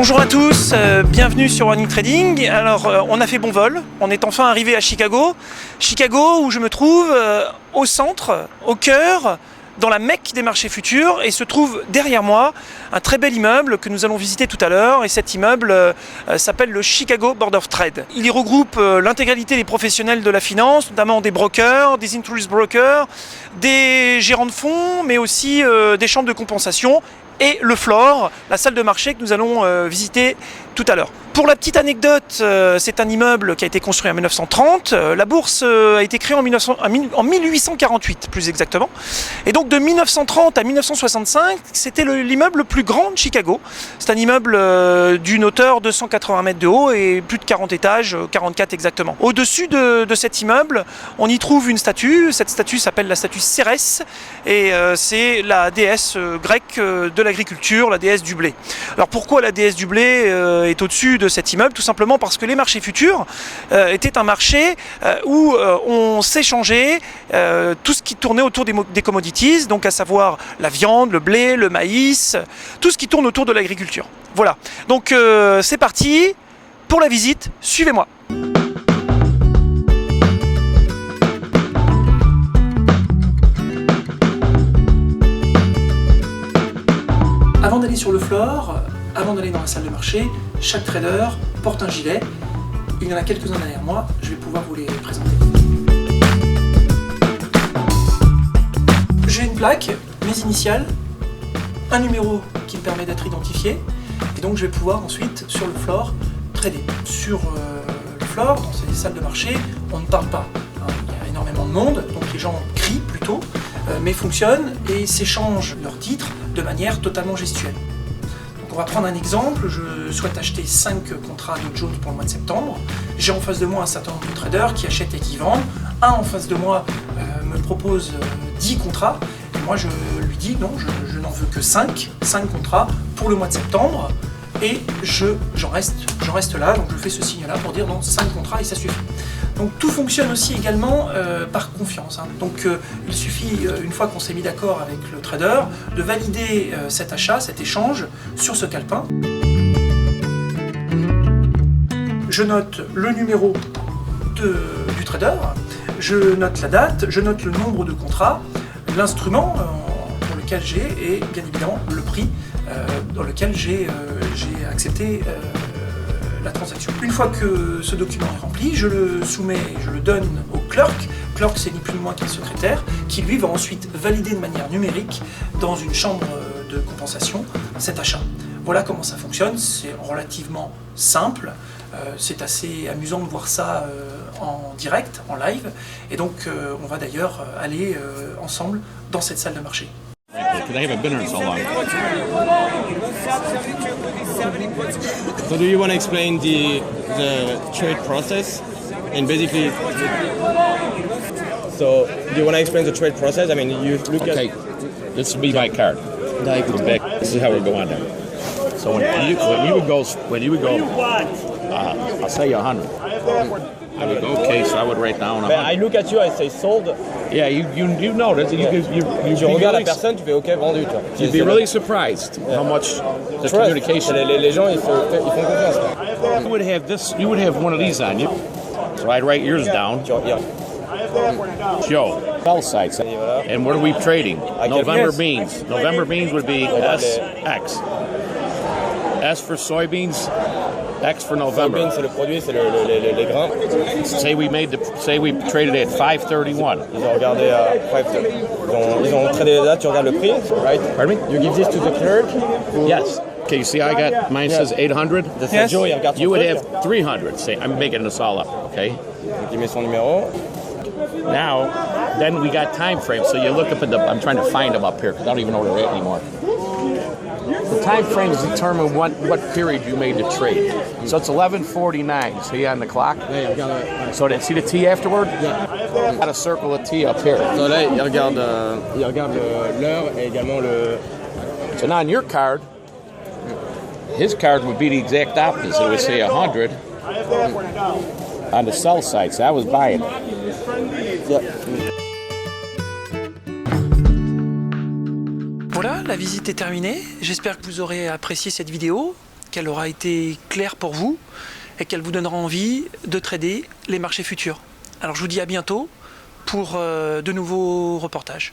Bonjour à tous, bienvenue sur Running Trading. Alors on a fait bon vol, on est enfin arrivé à Chicago. Chicago où je me trouve au centre, au cœur, dans la Mecque des marchés futurs, et se trouve derrière moi un très bel immeuble que nous allons visiter tout à l'heure, et cet immeuble s'appelle le Chicago Board of Trade. Il y regroupe l'intégralité des professionnels de la finance, notamment des brokers, des interest brokers, des gérants de fonds, mais aussi des chambres de compensation, et le floor, la salle de marché que nous allons visiter tout à l'heure. Pour la petite anecdote, c'est un immeuble qui a été construit en 1930. La bourse a été créée en 1848, plus exactement. Et donc de 1930 à 1965, c'était l'immeuble le plus grand de Chicago. C'est un immeuble d'une hauteur de 180 mètres de haut et plus de 40 étages, 44 exactement. Au-dessus de cet immeuble, on y trouve une statue. Cette statue s'appelle la statue Cérès et c'est la déesse grecque de l'agriculture, la déesse du blé. Alors pourquoi la déesse du blé est au-dessus de cet immeuble? Tout simplement parce que les marchés futurs étaient un marché où on s'échangeait tout ce qui tournait autour des commodities, donc à savoir la viande, le blé, le maïs, tout ce qui tourne autour de l'agriculture. Voilà, donc c'est parti pour la visite, suivez-moi. Avant d'aller sur le floor, avant d'aller dans la salle de marché, chaque trader porte un gilet. Il y en a quelques-uns derrière moi, je vais pouvoir vous les présenter. J'ai une plaque, mes initiales, un numéro qui me permet d'être identifié, et donc je vais pouvoir ensuite, sur le floor, trader. Sur le floor, dans ces salles de marché, on ne parle pas. Il y a énormément de monde, donc les gens crient plutôt, mais fonctionnent et s'échangent leurs titres de manière totalement gestuelle. Donc on va prendre un exemple, je souhaite acheter 5 contrats Dow Jones pour le mois de septembre. J'ai en face de moi un certain nombre de traders qui achètent et qui vendent. Un en face de moi me propose 10 contrats. Et moi je lui dis non, je n'en veux que 5 contrats pour le mois de septembre. Et j'en reste là, donc je fais ce signe là pour dire non, 5 contrats et ça suffit. Donc tout fonctionne aussi également par confiance. Donc il suffit, une fois qu'on s'est mis d'accord avec le trader, de valider cet achat, cet échange sur ce calepin. Je note le numéro du trader, je note la date, je note le nombre de contrats, l'instrument pour lequel j'ai et bien évidemment le prix dans lequel j'ai accepté la transaction. Une fois que ce document est rempli, je le soumets, je le donne au clerk. Clerk, c'est ni plus ni moins qu'un secrétaire, qui lui va ensuite valider de manière numérique dans une chambre de compensation cet achat. Voilà comment ça fonctionne, c'est relativement simple, c'est assez amusant de voir ça en direct, en live, et donc on va d'ailleurs aller ensemble dans cette salle de marché. Because I haven't been here in so long. So do you want to explain the trade process? And basically, so do you want to explain the trade process? I mean, you look at... Okay, this will be my card. This is how we're going there. So when you would go, I'll say 100. I would go, okay, so I would write down 100. I look at you, I say sold. Yeah, you know that. Tu regardes la personne, tu fais OK, vendu. You'd be really surprised how much the communication. Les gens, ils font confiance. You would have one of these on you. So I'd write yours down. Joe, sell sites. And what are we trading? November beans. November beans would be SX. S for soybeans. X for November. Soybean, c'est le produit, c'est les grains. Say we traded at 531. Ils ont regardé à 530. Ils ont tradé là, tu regardes le prix, right? Pardon me? You give this to the clerk? Yes. Okay, you see I got, mine says 800. Yes. Joe, il regarde son You would truc. have 300. Say, I'm making this all up, okay? Donc il met son numéro. Now, then we got time frames. So you look up at I'm trying to find them up here because I don't even know where they're at anymore. The time frames determine what period you made the trade. So it's 11:49. See on the clock? Là, il regarde. So see the T afterward? Yeah. Got a circle of T up here. So là, il regarde l'heure et également le. So now on your card, his card would be the exact opposite. It would say 100 on the sell side. So I was buying it. Yeah. Voilà, la visite est terminée. J'espère que vous aurez apprécié cette vidéo. qu'elle aura été claire pour vous et qu'elle vous donnera envie de trader les marchés futurs. Alors je vous dis à bientôt pour de nouveaux reportages.